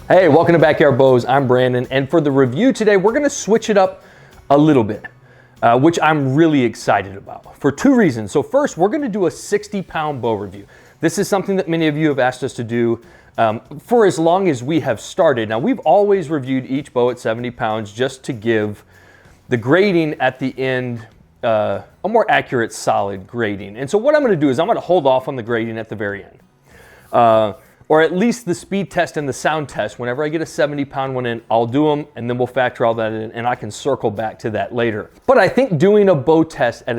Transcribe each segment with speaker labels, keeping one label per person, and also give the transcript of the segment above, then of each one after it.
Speaker 1: Hey, welcome to Backyard Bows. I'm Brandon, and for the review today, we're gonna switch it up a little bit, which I'm really excited about for two reasons. So first, we're gonna do a 60-pound bow review. This is something that many of you have asked us to do for as long as we have started. Now, we've always reviewed each bow at 70 pounds just to give the grading at the end a more accurate, solid grading. And so what I'm gonna do is I'm gonna hold off on the grading at the very end. Or at least the speed test and the sound test. Whenever I get a 70-pound one in, I'll do them, and then we'll factor all that in, and I can circle back to that later. But I think doing a bow test at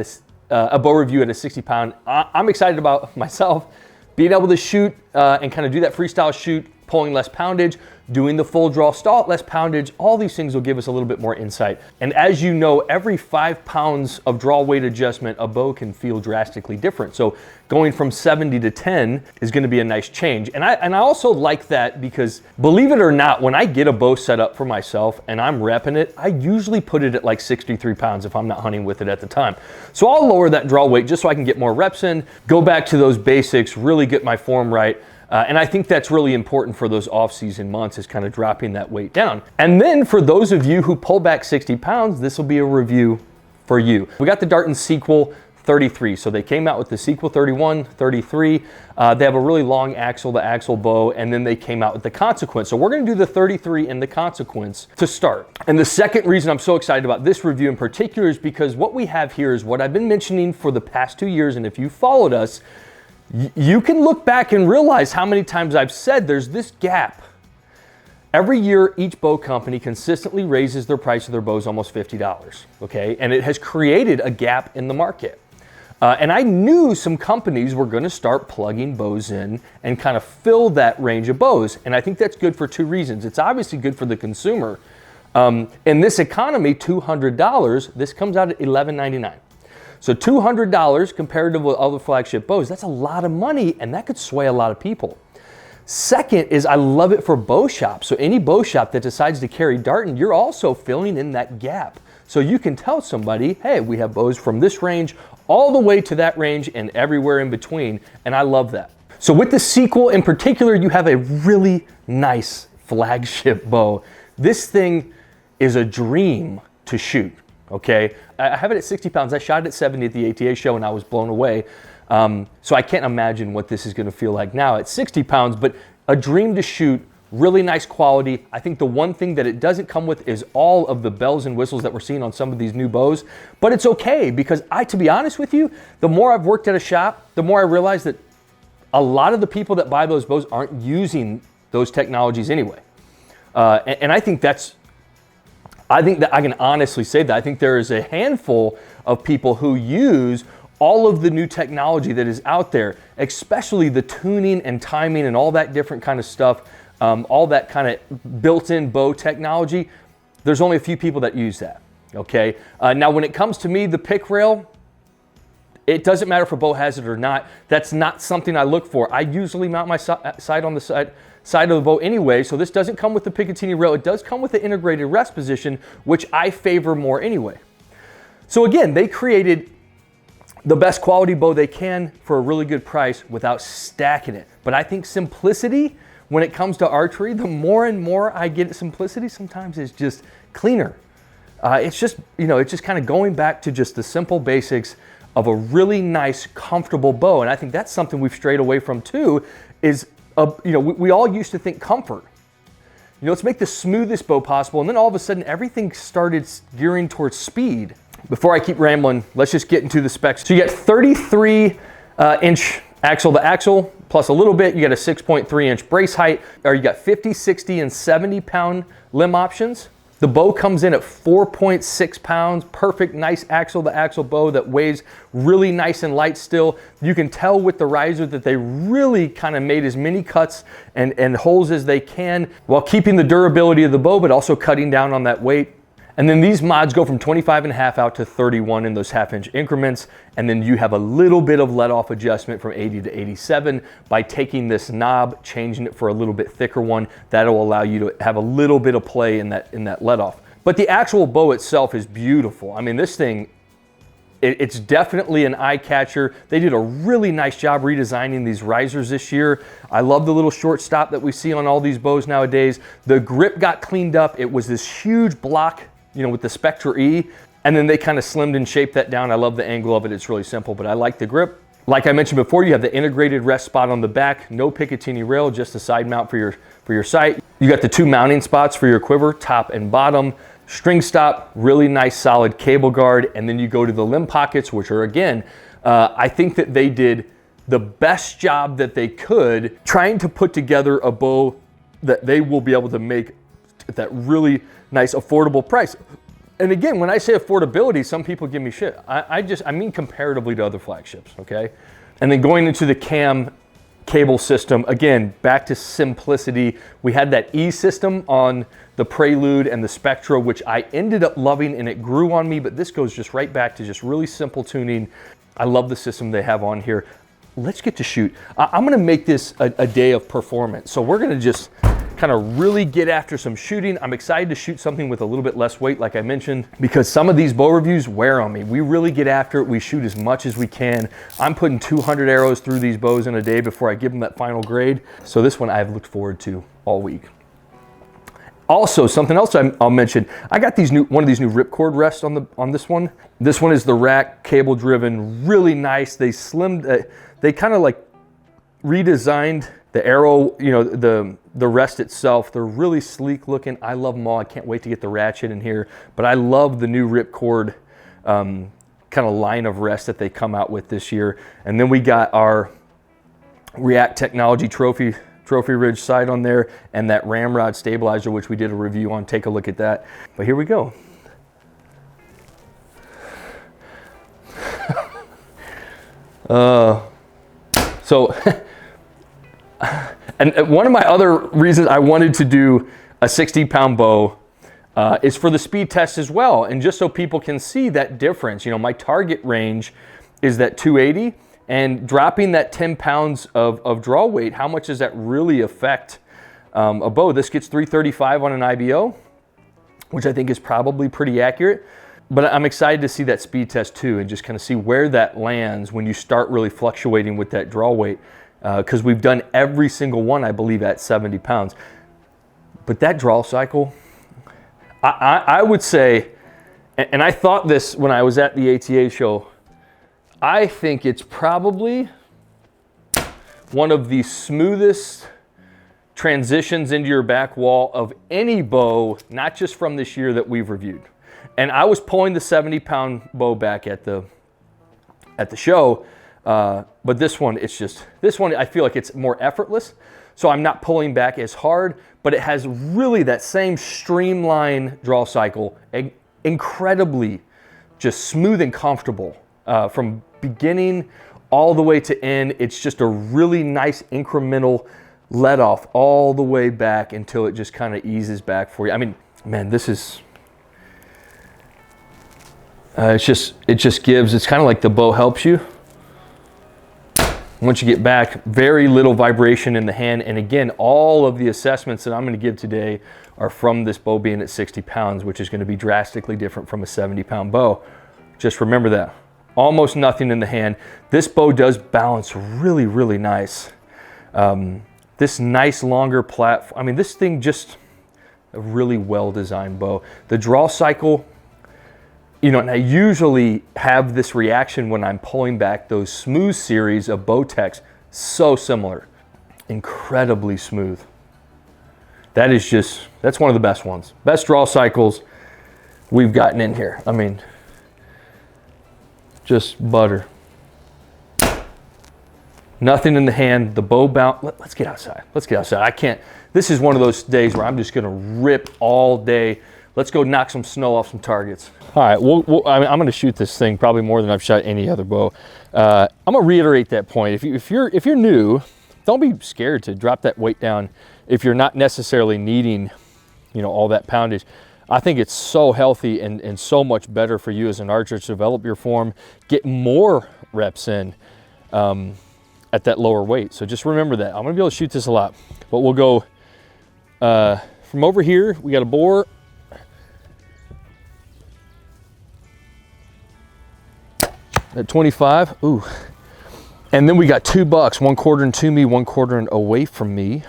Speaker 1: a bow review at a 60-pound, I'm excited about myself being able to shoot and kind of do that freestyle shoot, pulling less poundage, doing the full draw stall at less poundage. All these things will give us a little bit more insight. And as you know, every 5 pounds of draw weight adjustment, a bow can feel drastically different. So going from 70 to 10 is gonna be a nice change. And I also like that because, believe it or not, when I get a bow set up for myself and I'm repping it, I usually put it at like 63 pounds if I'm not hunting with it at the time. So I'll lower that draw weight just so I can get more reps in, go back to those basics, really get my form right. And I think that's really important for those off-season months, is kind of dropping that weight down. And then for those of you who pull back 60 pounds, this will be a review for you. We got the Darton Sequel 33. So they came out with the Sequel 31, 33. They have a really long axle, the axle bow, and then they came out with the Consequence. So we're gonna do the 33 and the Consequence to start. And the second reason I'm so excited about this review in particular is because what we have here is what I've been mentioning for the past 2 years, and if you followed us, you can look back and realize how many times I've said there's this gap. Every year, each bow company consistently raises their price of their bows almost $50, okay? And it has created a gap in the market. And I knew some companies were gonna start plugging bows in and kind of fill that range of bows. And I think that's good for two reasons. It's obviously good for the consumer. In this economy, $200, this comes out at $11.99. So $200 compared to other flagship bows, that's a lot of money, and that could sway a lot of people. Second is I love it for bow shops. So any bow shop that decides to carry Darton, you're also filling in that gap. So you can tell somebody, hey, we have bows from this range all the way to that range and everywhere in between, and I love that. So with the Sequel in particular, you have a really nice flagship bow. This thing is a dream to shoot. Okay, I have it at 60 pounds. I shot it at 70 at the ATA show and I was blown away. So I can't imagine what this is gonna feel like now at 60 pounds, but a dream to shoot, really nice quality. I think the one thing that it doesn't come with is all of the bells and whistles that we're seeing on some of these new bows, but it's okay because to be honest with you, the more I've worked at a shop, the more I realize that a lot of the people that buy those bows aren't using those technologies anyway. And I think that I can honestly say that. I think there is a handful of people who use all of the new technology that is out there, especially the tuning and timing and all that different kind of stuff, all that kind of built-in bow technology. There's only a few people that use that, okay? Now, when it comes to me, the pick rail, it doesn't matter if a bow has it or not. That's not something I look for. I usually mount my sight on the side of the bow anyway, so this doesn't come with the Picatinny rail. It does come with the integrated rest position, which I favor more anyway. So again, they created the best quality bow they can for a really good price without stacking it. But I think simplicity, when it comes to archery, the more and more I get at simplicity, sometimes it's just cleaner. It's just, it's just kind of going back to just the simple basics of a really nice, comfortable bow. And I think that's something we've strayed away from too, is we all used to think comfort. Let's make the smoothest bow possible. And then all of a sudden, everything started gearing towards speed. Before I keep rambling, let's just get into the specs. So you got 33-inch axle to axle, plus a little bit. You got a 6.3-inch brace height, or you got 50, 60, and 70-pound limb options. The bow comes in at 4.6 pounds, perfect, nice axle to axle bow that weighs really nice and light still. You can tell with the riser that they really kind of made as many cuts and holes as they can while keeping the durability of the bow, but also cutting down on that weight. And then these mods go from 25.5 out to 31 in those half-inch increments. And then you have a little bit of let-off adjustment from 80 to 87 by taking this knob, changing it for a little bit thicker one. That'll allow you to have a little bit of play in that let-off. But the actual bow itself is beautiful. I mean, this thing It's definitely an eye catcher. They did a really nice job redesigning these risers this year. I love the little short stop that we see on all these bows nowadays. The grip got cleaned up. It was this huge block, you know, with the Spectra E, and then they kind of slimmed and shaped that down. I love the angle of it. It's really simple, but I like the grip. Like I mentioned before, you have the integrated rest spot on the back, no Picatinny rail, just a side mount for your sight. You got the 2 mounting spots for your quiver, top and bottom. String stop, really nice solid cable guard, and then you go to the limb pockets, which are, again, I think that they did the best job that they could trying to put together a bow that they will be able to make at that really nice affordable price. And again, when I say affordability, some people give me shit. I mean comparatively to other flagships, okay? And then going into the cam cable system, again, back to simplicity. We had that E system on the Prelude and the Spectra, which I ended up loving, and it grew on me, but this goes just right back to just really simple tuning. I love the system they have on here. Let's get to shoot. I'm gonna make this a day of performance. So we're gonna just kind of really get after some shooting. I'm excited to shoot something with a little bit less weight, like I mentioned, because some of these bow reviews wear on me. We really get after it. We shoot as much as we can. I'm putting 200 arrows through these bows in a day before I give them that final grade. So this one I've looked forward to all week. Also, something else I'll mention, I got one of these new ripcord rests on this one. This one is the rack cable driven, really nice. They slimmed, they kind of like redesigned the arrow, you know, the rest itself. They're really sleek looking. I love them all. I can't wait to get the ratchet in here, but I love the new ripcord kind of line of rests that they come out with this year. And then we got our React Technology Trophy Ridge sight on there, and that ramrod stabilizer, which we did a review on. Take a look at that. But here we go. So and one of my other reasons I wanted to do a 60-pound bow is for the speed test as well, and just so people can see that difference. You know, my target range is that 280, and dropping that 10 pounds of draw weight, how much does that really affect a bow? This gets 335 on an IBO, which I think is probably pretty accurate. But I'm excited to see that speed test too, and just kind of see where that lands when you start really fluctuating with that draw weight. Because we've done every single one, I believe, at 70 pounds. But that draw cycle, I would say, and I thought this when I was at the ATA show, I think it's probably one of the smoothest transitions into your back wall of any bow, not just from this year that we've reviewed. And I was pulling the 70-pound bow back at the show, but this one I feel like it's more effortless. So I'm not pulling back as hard, but it has really that same streamline draw cycle, incredibly just smooth and comfortable from beginning all the way to end. It's just a really nice incremental let off all the way back until it just kind of eases back for you. I mean, man, this is, it just gives, it's kind of like the bow helps you. Once you get back, very little vibration in the hand. And again, all of the assessments that I'm going to give today are from this bow being at 60 pounds, which is going to be drastically different from a 70-pound bow. Just remember that. Almost nothing in the hand. This bow does balance really, really nice. This nice longer platform. I mean, this thing just a really well-designed bow. The draw cycle, you know, and I usually have this reaction when I'm pulling back those smooth series of Bowtechs, so similar, incredibly smooth. That is just, that's one of the best ones. Best draw cycles we've gotten in here. I mean, just butter. Nothing in the hand, the bow bounce. Let's get outside. Let's get outside. I can't, this is one of those days where I'm just gonna rip all day. Let's go knock some snow off some targets. All right, I'm gonna shoot this thing probably more than I've shot any other bow. I'm gonna reiterate that point. If you're new, don't be scared to drop that weight down if you're not necessarily needing, you know, all that poundage. I think it's so healthy and so much better for you as an archer to develop your form, get more reps in at that lower weight. So just remember that. I'm gonna be able to shoot this a lot, but we'll go from over here. We got a bore. at 25. Ooh. And then we got $2, 1 quadrant to me, 1 quadrant away from me.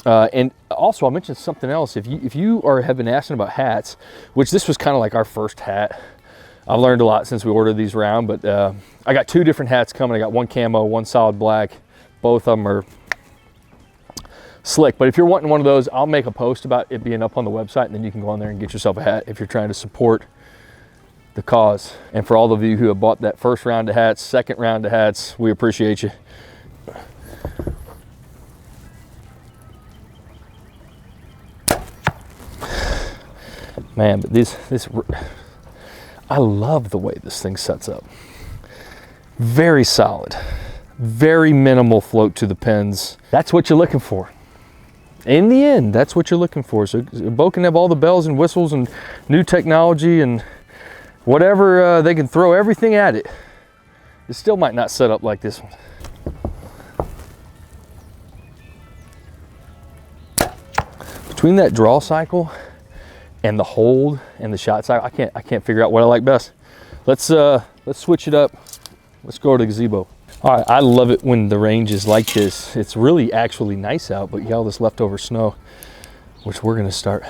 Speaker 1: And also I'll mention something else. If you have been asking about hats, which this was kind of like our first hat. I've learned a lot since we ordered these around, but I got 2 different hats coming. I got 1 camo, 1 solid black. Both of them are slick. But if you're wanting one of those, I'll make a post about it being up on the website, and then you can go on there and get yourself a hat if you're trying to support the cause. And for all of you who have bought that first round of hats, second round of hats, we appreciate you. Man, but this I love the way this thing sets up. Very solid, very minimal float to the pins. That's what you're looking for. In the end, that's what you're looking for. So a boat can have all the bells and whistles and new technology and whatever, they can throw everything at it. It still might not set up like this one. Between that draw cycle and the hold and the shot cycle, I can't figure out what I like best. Let's switch it up. Let's go to the gazebo. All right, I love it when the range is like this. It's really actually nice out, but you got all this leftover snow, which we're gonna start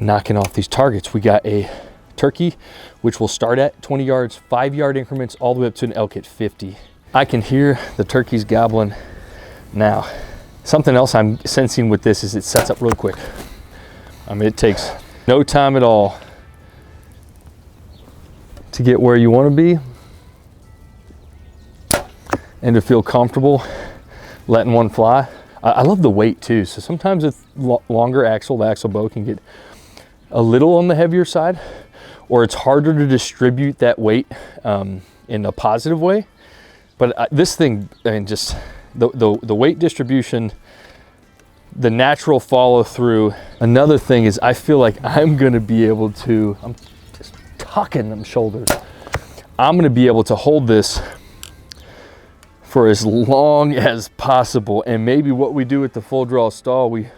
Speaker 1: knocking off these targets. We got a turkey, which will start at 20 yards, 5-yard increments, all the way up to an elk at 50. I can hear the turkeys gobbling now. Something else I'm sensing with this is it sets up real quick. I mean, it takes no time at all to get where you want to be and to feel comfortable letting one fly. I love the weight too. So sometimes with longer axle, the axle bow can get a little on the heavier side, or it's harder to distribute that weight in a positive way. But this thing, I mean, just the weight distribution, the natural follow through. Another thing is I feel like I'm gonna be able to, I'm just tucking them shoulders. I'm gonna be able to hold this for as long as possible. And maybe what we do with the full draw stall, we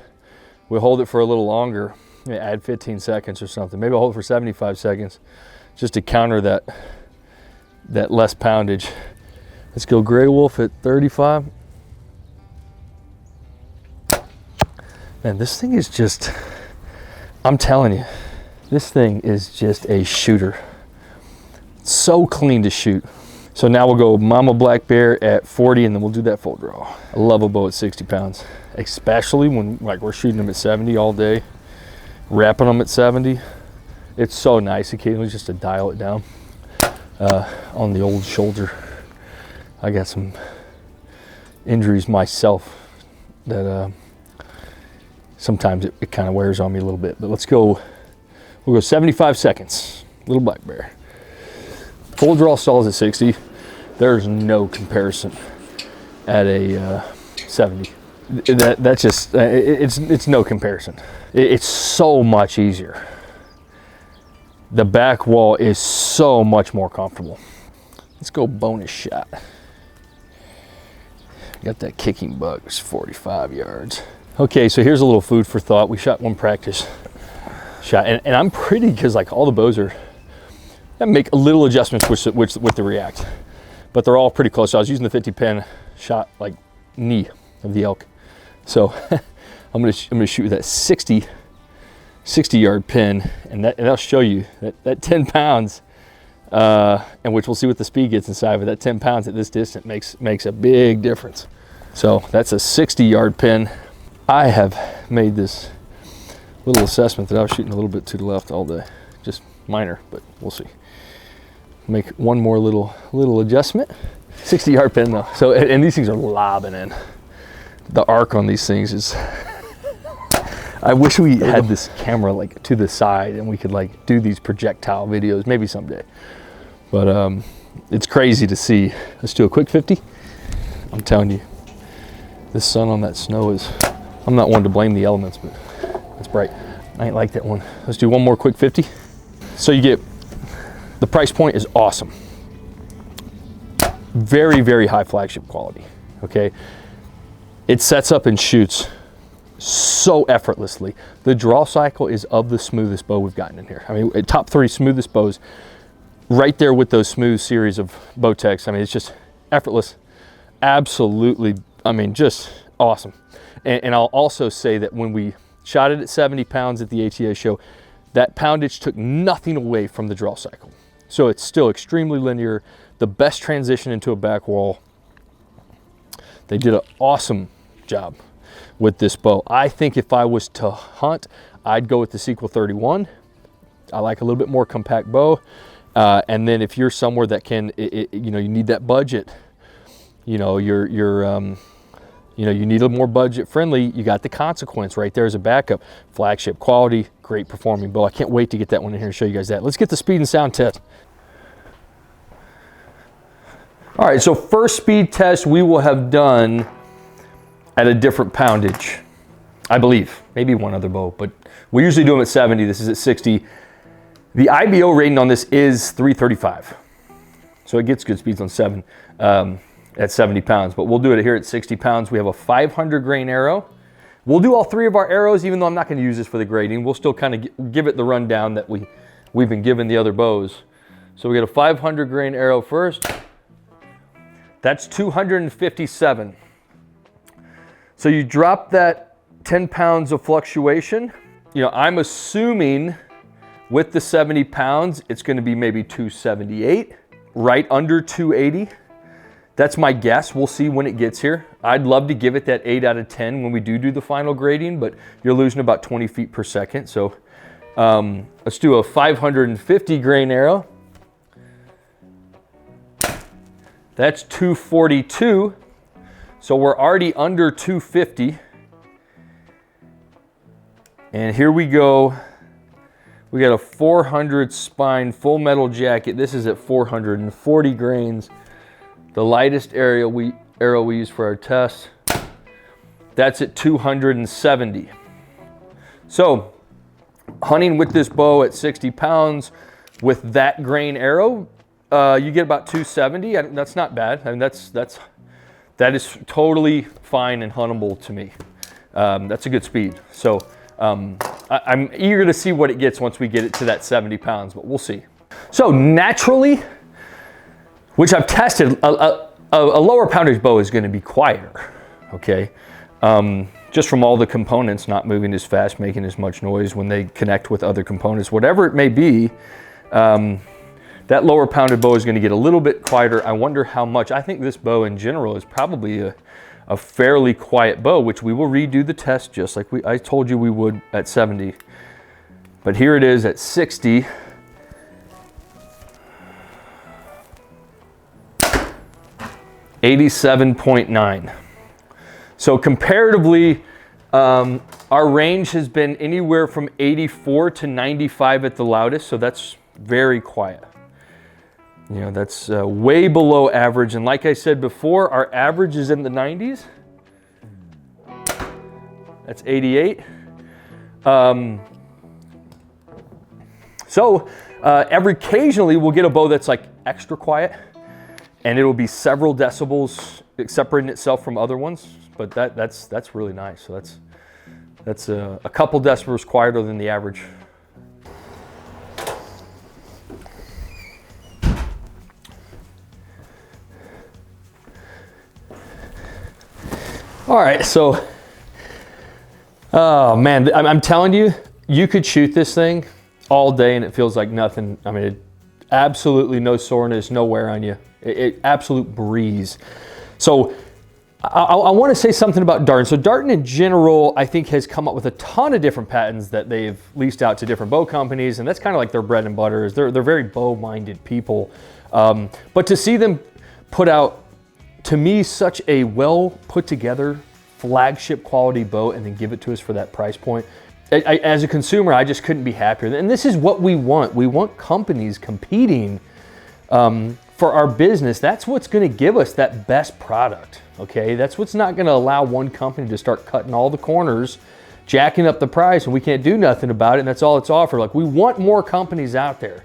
Speaker 1: hold it for a little longer, add 15 seconds or something. Maybe I'll hold it for 75 seconds just to counter that less poundage. Let's go gray wolf at 35. Man, this thing is just, I'm telling you, this thing is just a shooter. So clean to shoot. So now we'll go Mama Black Bear at 40, and then we'll do that full draw. I love a bow at 60 pounds, especially when like we're shooting them at 70 all day, wrapping them at 70. It's so nice occasionally just to dial it down on the old shoulder. I got some injuries myself that sometimes it kind of wears on me a little bit, but let's go, we'll go 75 seconds, little Black Bear. Full draw stalls at 60. There's no comparison at a 70. That's just, it's no comparison. It's so much easier. The back wall is so much more comfortable. Let's go bonus shot. Got that kicking bug, it's 45 yards. Okay, so here's a little food for thought. We shot one practice shot, and I'm pretty, because like all the bows are, I make a little adjustments with the react, but they're all pretty close. So I was using the 50 pin, shot like knee of the elk. So I'm gonna shoot with that 60 yard pin, and that'll show you that 10 pounds, and which we'll see what the speed gets inside, but that 10 pounds at this distance makes a big difference. So that's a 60 yard pin. I have made this little assessment that I was shooting a little bit to the left all day, just minor, but we'll see. Make one more little adjustment. 60 yard pin though. So, and these things are lobbing in. The arc on these things is, I wish we had this camera like to the side and we could like do these projectile videos, maybe someday. But it's crazy to see. Let's do a quick 50. I'm telling you, this sun on that snow is, I'm not one to blame the elements, but it's bright. I ain't like that one. Let's do one more quick 50. So you get, the price point is awesome. Very, very high flagship quality, okay? It sets up and shoots so effortlessly. The draw cycle is of the smoothest bow we've gotten in here. I mean, top 3 smoothest bows. right there with those smooth series of Bowtechs. I mean, it's just effortless. Absolutely, I mean, just awesome. And I'll also say that when we shot it at 70 pounds at the ATA show, that poundage took nothing away from the draw cycle. So it's still extremely linear, the best transition into a back wall. They did an awesome job with this bow. I think if I was to hunt, I'd go with the Sequel 31. I like a little bit more compact bow. And then if you're somewhere that can, you know, you need that budget, you know, you know, you need a more budget friendly, you got the Consequence right there as a backup. Flagship quality, great performing bow. I can't wait to get that one in here and show you guys that. Let's get the speed and sound test. All right, so first speed test we will have done at a different poundage, I believe. Maybe one other bow, but we usually do them at 70. This is at 60. The IBO rating on this is 335. So it gets good speeds on 7 at 70 pounds, but we'll do it here at 60 pounds. We have a 500 grain arrow. We'll do all 3 of our arrows, even though I'm not gonna use this for the grading. We'll still kind of give it the rundown that we've been given the other bows. So we get a 500 grain arrow first. That's 257. So you drop that 10 pounds of fluctuation. You know, I'm assuming with the 70 pounds, it's gonna be maybe 278, right under 280. That's my guess. We'll see when it gets here. I'd love to give it that 8 out of 10 when we do the final grading, but you're losing about 20 feet per second. So let's do a 550 grain arrow. That's 242. So we're already under 250. And here we go. We got a 400 spine full metal jacket. This is at 440 grains. The lightest arrow we use for our test. That's at 270. So hunting with this bow at 60 pounds with that grain arrow, you get about 270. That's not bad. I mean, that is totally fine and huntable to me. That's a good speed. So I'm eager to see what it gets once we get it to that 70 pounds, but we'll see. So naturally, which I've tested, a lower poundage bow is going to be quieter, okay? Just from all the components not moving as fast, making as much noise when they connect with other components, whatever it may be, that lower pounded bow is going to get a little bit quieter. I wonder how much. I think this bow in general is probably a fairly quiet bow, which we will redo the test just like I told you we would at 70. But here it is at 60. $87.9. So comparatively, our range has been anywhere from 84 to 95 at the loudest, so that's very quiet. You know, that's way below average, and like I said before, our average is in the 90s. That's 88. Every occasionally we'll get a bow that's like extra quiet, and it'll be several decibels separating itself from other ones, but that's really nice. So that's a couple decibels quieter than the average. All right, so, oh man, I'm telling you, you could shoot this thing all day and it feels like nothing. I mean, absolutely no soreness, no wear on you. It absolute breeze. So I want to say something about Darton. So Darton in general, I think, has come up with a ton of different patents that they've leased out to different bow companies, and that's kind of like their bread and butter. Is they're very bow-minded people. But to see them put out, to me, such a well put together flagship quality bow and then give it to us for that price point, as a consumer, I just couldn't be happier. And this is what we want. We want companies competing for our business. That's what's going to give us that best product, okay? That's what's not going to allow one company to start cutting all the corners, jacking up the price, and we can't do nothing about it, and that's all it's offered. Like, we want more companies out there,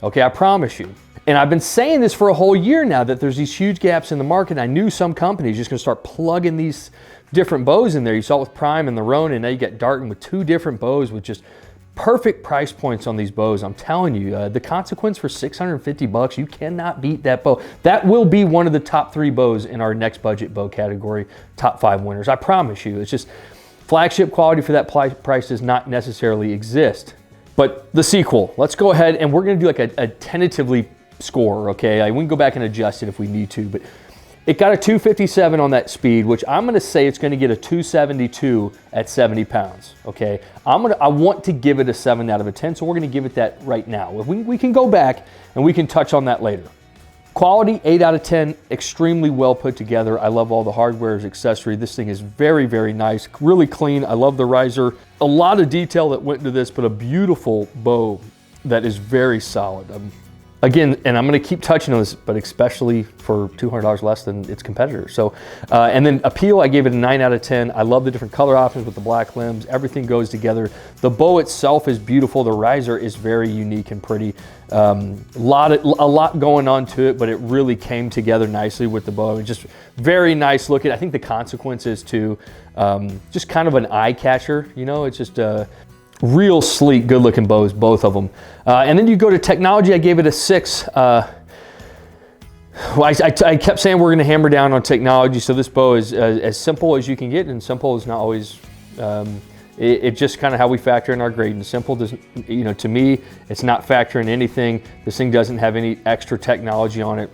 Speaker 1: okay? I promise you. And I've been saying this for a whole year now, that there's these huge gaps in the market. I knew some companies just going to start plugging these different bows in there. You saw it with Prime and the Ronin, and now you got Darton with 2 different bows with just Perfect price points on these bows. I'm telling you, the Consequence for $650, you cannot beat that bow. That will be one of the top 3 bows in our next budget bow category, top 5 winners. I promise you. It's just flagship quality for that price does not necessarily exist. But the sequel, let's go ahead and we're gonna do like a tentatively score, okay? We can go back and adjust it if we need to, but it got a 257 on that speed, which I'm gonna say it's gonna get a 272 at 70 pounds, okay? I want to give it a 7 out of a 10, so we're gonna give it that right now. We can go back and we can touch on that later. Quality, 8 out of 10, extremely well put together. I love all the hardware, accessory. This thing is very, very nice, really clean. I love the riser. A lot of detail that went into this, but a beautiful bow that is very solid. Again, and I'm gonna keep touching on this, but especially for $200 less than its competitor. So, and then appeal, I gave it a 9 out of 10. I love the different color options with the black limbs. Everything goes together. The bow itself is beautiful. The riser is very unique and pretty. A lot going on to it, but it really came together nicely with the bow. Just very nice looking. I think the Consequences too, just kind of an eye catcher. You know, it's just real sleek, good looking bows, both of them. And then you go to technology, I gave it a 6. Well, I kept saying we're gonna hammer down on technology, so this bow is as simple as you can get, and simple is not always, it's just kind of how we factor in our grading. Simple doesn't, you know, to me, it's not factoring anything. This thing doesn't have any extra technology on it.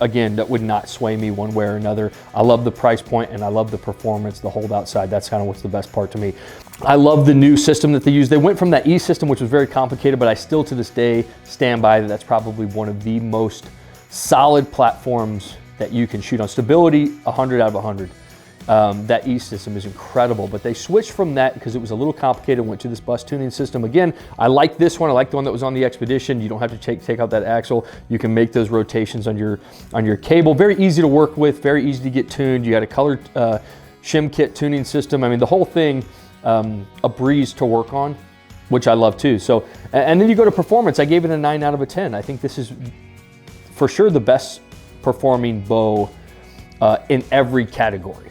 Speaker 1: Again, that would not sway me one way or another. I love the price point and I love the performance, the hold outside. That's kind of what's the best part to me. I love the new system that they use. They went from that E system, which was very complicated, but I still to this day stand by that that's probably one of the most solid platforms that you can shoot on. Stability, 100 out of 100. That E system is incredible, but they switched from that because it was a little complicated, went to this bus tuning system. Again, I like this one. I like the one that was on the Expedition. You don't have to take out that axle. You can make those rotations on your cable. Very easy to work with, very easy to get tuned. You got a colored shim kit tuning system. I mean, the whole thing, a breeze to work on, which I love too. So, and then you go to performance. I gave it a 9 out of a 10. I think this is for sure the best performing bow in every category.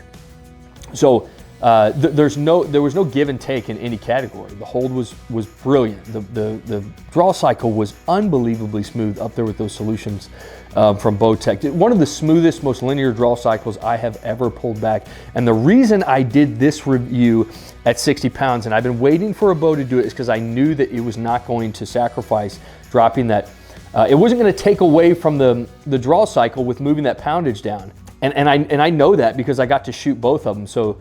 Speaker 1: So there was no give and take in any category. The hold was brilliant. The draw cycle was unbelievably smooth up there with those solutions from Bowtech. One of the smoothest, most linear draw cycles I have ever pulled back. And the reason I did this review at 60 pounds, and I've been waiting for a bow to do it, is because I knew that it was not going to sacrifice dropping that. It wasn't going to take away from the draw cycle with moving that poundage down. And I know that because I got to shoot both of them. So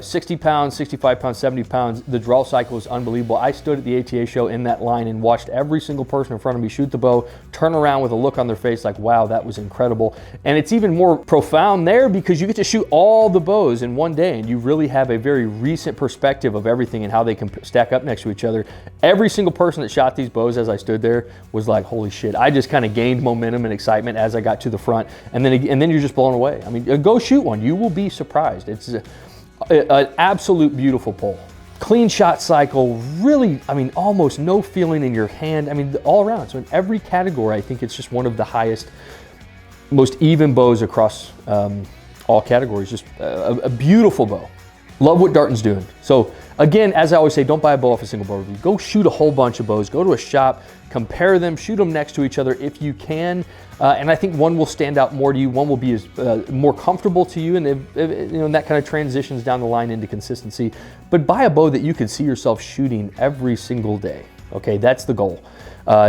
Speaker 1: 60 pounds, 65 pounds, 70 pounds, the draw cycle is unbelievable. I stood at the ATA show in that line and watched every single person in front of me shoot the bow, turn around with a look on their face like, wow, that was incredible. And it's even more profound there because you get to shoot all the bows in one day and you really have a very recent perspective of everything and how they can stack up next to each other. Every single person that shot these bows as I stood there was like, holy shit. I just kind of gained momentum and excitement as I got to the front, and then you're just blown away. I mean, go shoot one. You will be surprised. It's an absolute beautiful pole. Clean shot cycle, really, I mean, almost no feeling in your hand. I mean, all around. So in every category, I think it's just one of the highest, most even bows across all categories. Just a beautiful bow. Love what Darton's doing. So again, as I always say, don't buy a bow off a single bow review. Go shoot a whole bunch of bows. Go to a shop, compare them, shoot them next to each other if you can. And I think one will stand out more to you. One will be more comfortable to you, and and that kind of transitions down the line into consistency. But buy a bow that you can see yourself shooting every single day. Okay, that's the goal.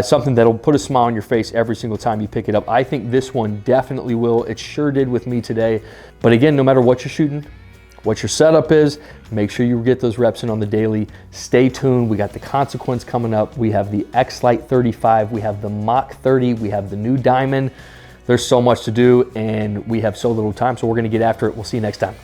Speaker 1: Something that'll put a smile on your face every single time you pick it up. I think this one definitely will. It sure did with me today. But again, no matter what you're shooting, what your setup is, make sure you get those reps in on the daily. Stay tuned. We got the Consequence coming up. We have the X-Lite 35. We have the Mach 30. We have the new Diamond. There's so much to do and we have so little time, so we're gonna get after it. We'll see you next time.